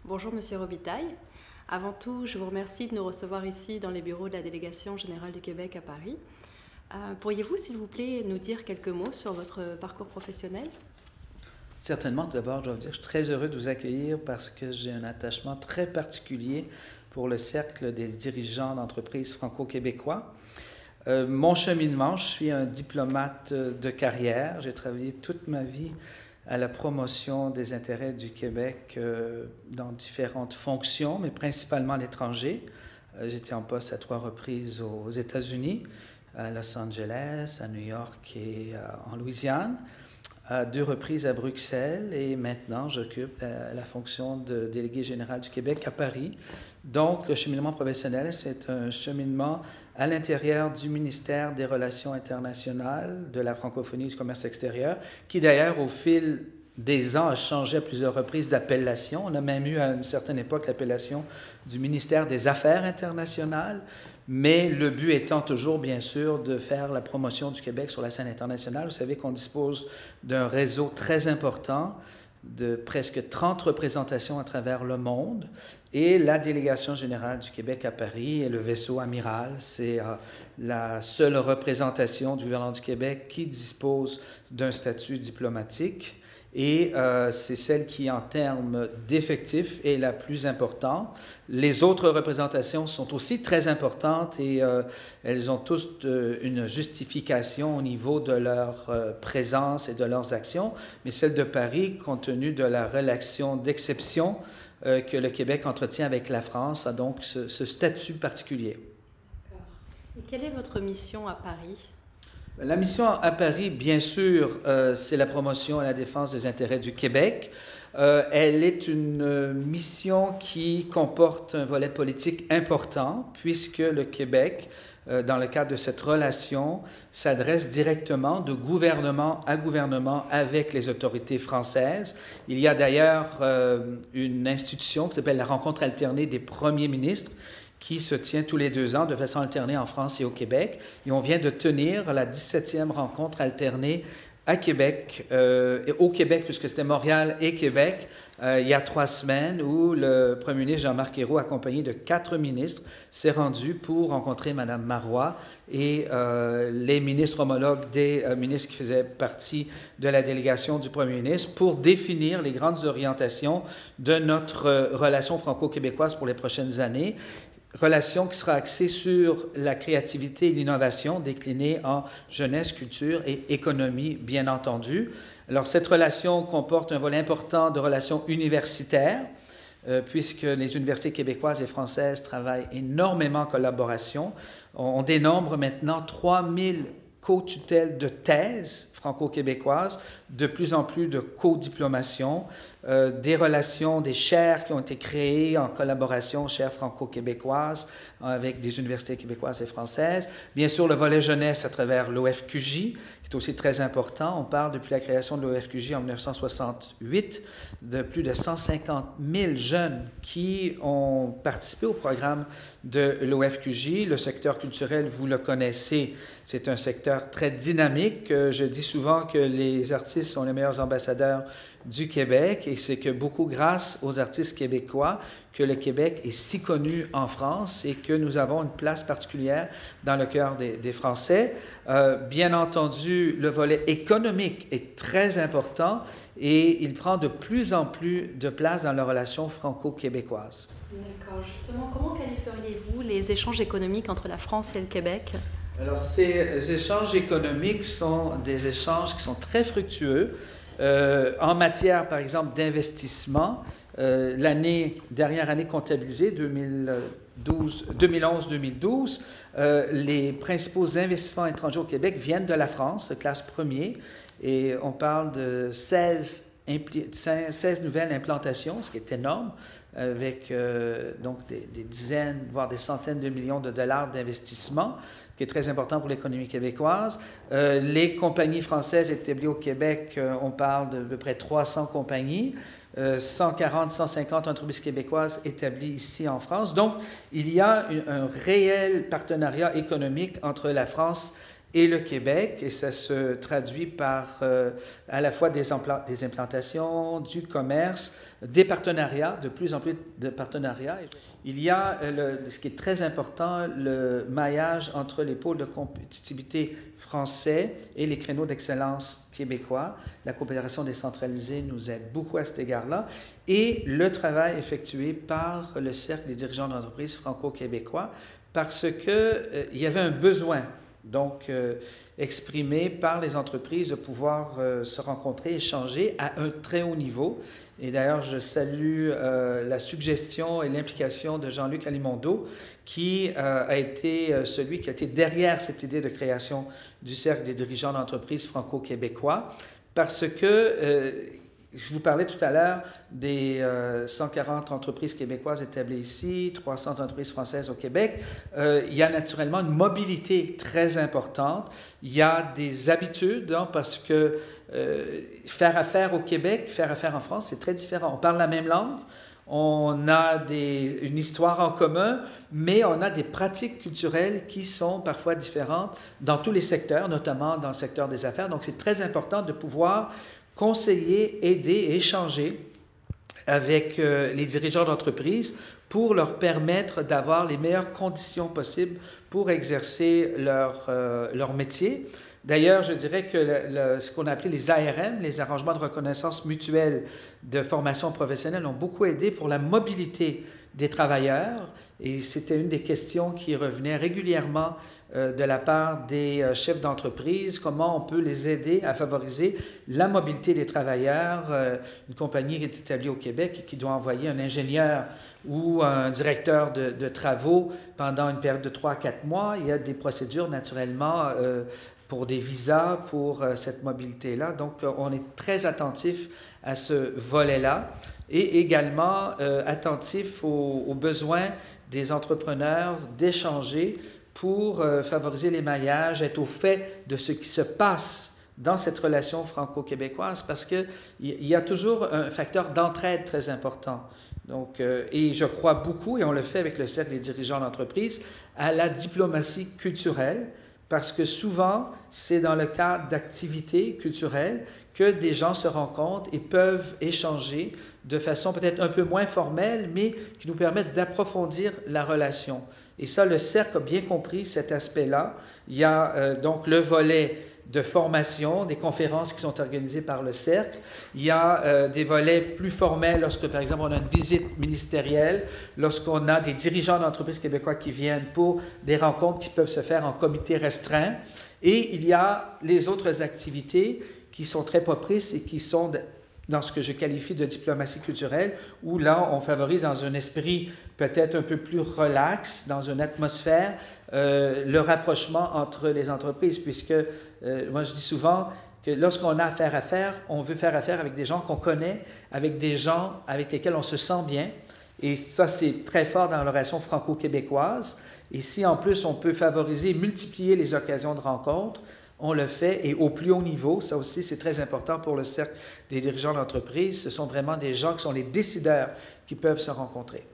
Bonjour Monsieur Robitaille. Avant tout, je vous remercie de nous recevoir ici dans les bureaux de la Délégation générale du Québec à Paris. Pourriez-vous, s'il vous plaît, nous dire quelques mots sur votre parcours professionnel? Certainement, tout d'abord, je dois vous dire que je suis très heureux de vous accueillir parce que j'ai un attachement très particulier pour le cercle des dirigeants d'entreprises franco-québécois. Mon cheminement, je suis un diplomate de carrière. J'ai travaillé toute ma vie à la promotion des intérêts du Québec dans différentes fonctions, mais principalement à l'étranger. J'étais en poste à 3 reprises aux États-Unis, à Los Angeles, à New York et en Louisiane, à 2 reprises à Bruxelles, et maintenant j'occupe la fonction de délégué général du Québec à Paris. Donc le cheminement professionnel, c'est un cheminement à l'intérieur du ministère des Relations internationales, de la francophonie et du commerce extérieur, qui d'ailleurs au fil des ans a changé à plusieurs reprises d'appellation. On a même eu à une certaine époque l'appellation du ministère des Affaires internationales, mais le but étant toujours, bien sûr, de faire la promotion du Québec sur la scène internationale. Vous savez qu'on dispose d'un réseau très important de presque 30 représentations à travers le monde, et la délégation générale du Québec à Paris est le vaisseau amiral. C'est la seule représentation du gouvernement du Québec qui dispose d'un statut diplomatique, et c'est celle qui, en termes d'effectifs, est la plus importante. Les autres représentations sont aussi très importantes, et elles ont toutes une justification au niveau de leur présence et de leurs actions, mais celle de Paris, compte tenu de la relation d'exception que le Québec entretient avec la France, a donc ce statut particulier. Et quelle est votre mission à Paris? La mission à Paris, bien sûr, c'est la promotion et la défense des intérêts du Québec. Elle est une mission qui comporte un volet politique important, puisque le Québec, dans le cadre de cette relation, s'adresse directement de gouvernement à gouvernement avec les autorités françaises. Il y a d'ailleurs une institution qui s'appelle la Rencontre alternée des premiers ministres, qui se tient tous les 2 ans de façon alternée en France et au Québec. Et on vient de tenir la 17e rencontre alternée à Québec, et au Québec, puisque c'était Montréal et Québec, il y a 3 semaines, où le premier ministre Jean-Marc Ayrault, accompagné de 4 ministres, s'est rendu pour rencontrer Mme Marois et les ministres homologues des ministres qui faisaient partie de la délégation du premier ministre pour définir les grandes orientations de notre relation franco-québécoise pour les prochaines années. Relation qui sera axée sur la créativité et l'innovation, déclinée en jeunesse, culture et économie, bien entendu. Alors, cette relation comporte un volet important de relations universitaires, puisque les universités québécoises et françaises travaillent énormément en collaboration. On dénombre maintenant 3000 co-tutelles de thèses franco-québécoises, de plus en plus de co-diplomation, des relations, des chaires qui ont été créées en collaboration, chaires franco-québécoises, avec des universités québécoises et françaises. Bien sûr, le volet jeunesse à travers l'OFQJ, qui est aussi très important. On parle, depuis la création de l'OFQJ en 1968, de plus de 150 000 jeunes qui ont participé au programme de l'OFQJ. Le secteur culturel, vous le connaissez, c'est un secteur très dynamique. Je dis souvent que les artistes sont les meilleurs ambassadeurs du Québec, et c'est que beaucoup grâce aux artistes québécois que le Québec est si connu en France et que nous avons une place particulière dans le cœur des Français. Bien entendu, le volet économique est très important et il prend de plus en plus de place dans la relation franco-québécoise. D'accord. Justement, comment qualifieriez-vous les échanges économiques entre la France et le Québec? Alors, ces échanges économiques sont des échanges qui sont très fructueux. En matière, par exemple, d'investissement, dernière année comptabilisée, 2011-2012, les principaux investissements étrangers au Québec viennent de la France, classe premier, et on parle de 16 nouvelles implantations, ce qui est énorme, avec donc des dizaines, voire des centaines de millions de dollars d'investissement, qui est très important pour l'économie québécoise. Les compagnies françaises établies au Québec, on parle de peu près 300 compagnies, 140, 150 entreprises québécoises établies ici en France. Donc, il y a un réel partenariat économique entre la France et le Québec, et ça se traduit par à la fois des implantations, du commerce, des partenariats, de plus en plus de partenariats. Il y a, ce qui est très important, le maillage entre les pôles de compétitivité français et les créneaux d'excellence québécois. La coopération décentralisée nous aide beaucoup à cet égard-là, et le travail effectué par le Cercle des dirigeants d'entreprises franco-québécois, parce qu'il y avait un besoin donc exprimé par les entreprises de pouvoir se rencontrer, échanger à un très haut niveau. Et d'ailleurs, je salue la suggestion et l'implication de Jean-Luc Alimondo, qui a été celui qui a été derrière cette idée de création du Cercle des dirigeants d'entreprises franco-québécois, parce que je vous parlais tout à l'heure des 140 entreprises québécoises établies ici, 300 entreprises françaises au Québec. Il y a naturellement une mobilité très importante. Il y a des habitudes, hein, parce que faire affaire au Québec, faire affaire en France, c'est très différent. On parle la même langue, on a une histoire en commun, mais on a des pratiques culturelles qui sont parfois différentes dans tous les secteurs, notamment dans le secteur des affaires. Donc, c'est très important de pouvoir conseiller, aider, échanger avec les dirigeants d'entreprise pour leur permettre d'avoir les meilleures conditions possibles pour exercer leur métier. D'ailleurs, je dirais que ce qu'on a appelé les ARM, les arrangements de reconnaissance mutuelle de formation professionnelle, ont beaucoup aidé pour la mobilité des travailleurs, et c'était une des questions qui revenait régulièrement de la part des chefs d'entreprise, comment on peut les aider à favoriser la mobilité des travailleurs. Une compagnie qui est établie au Québec et qui doit envoyer un ingénieur ou un directeur de travaux pendant une période de 3 à 4 mois, il y a des procédures naturellement pour des visas, pour cette mobilité-là. Donc, on est très attentif à ce volet-là, et également attentif aux besoins des entrepreneurs d'échanger pour favoriser l'émaillage, être au fait de ce qui se passe dans cette relation franco-québécoise, parce qu'il y a toujours un facteur d'entraide très important. Donc, et je crois beaucoup, et on le fait avec le Cercle des dirigeants d'entreprise, à la diplomatie culturelle, parce que souvent, c'est dans le cadre d'activités culturelles que des gens se rencontrent et peuvent échanger de façon peut-être un peu moins formelle, mais qui nous permettent d'approfondir la relation. Et ça, le Cercle a bien compris cet aspect-là. Il y a donc le volet de formation, des conférences qui sont organisées par le Cercle. Il y a des volets plus formels lorsque, par exemple, on a une visite ministérielle, lorsqu'on a des dirigeants d'entreprises québécois qui viennent pour des rencontres qui peuvent se faire en comité restreint. Et il y a les autres activités qui sont très propices et qui sont dans ce que je qualifie de diplomatie culturelle, où là, on favorise dans un esprit peut-être un peu plus relax, dans une atmosphère, le rapprochement entre les entreprises, puisque moi, je dis souvent que lorsqu'on a affaire à faire, on veut faire affaire avec des gens qu'on connaît, avec des gens avec lesquels on se sent bien, et ça, c'est très fort dans la relation franco-québécoise. Et si en plus, on peut favoriser, multiplier les occasions de rencontre, on le fait, et au plus haut niveau. Ça aussi, c'est très important pour le Cercle des dirigeants d'entreprise. Ce sont vraiment des gens qui sont les décideurs qui peuvent se rencontrer.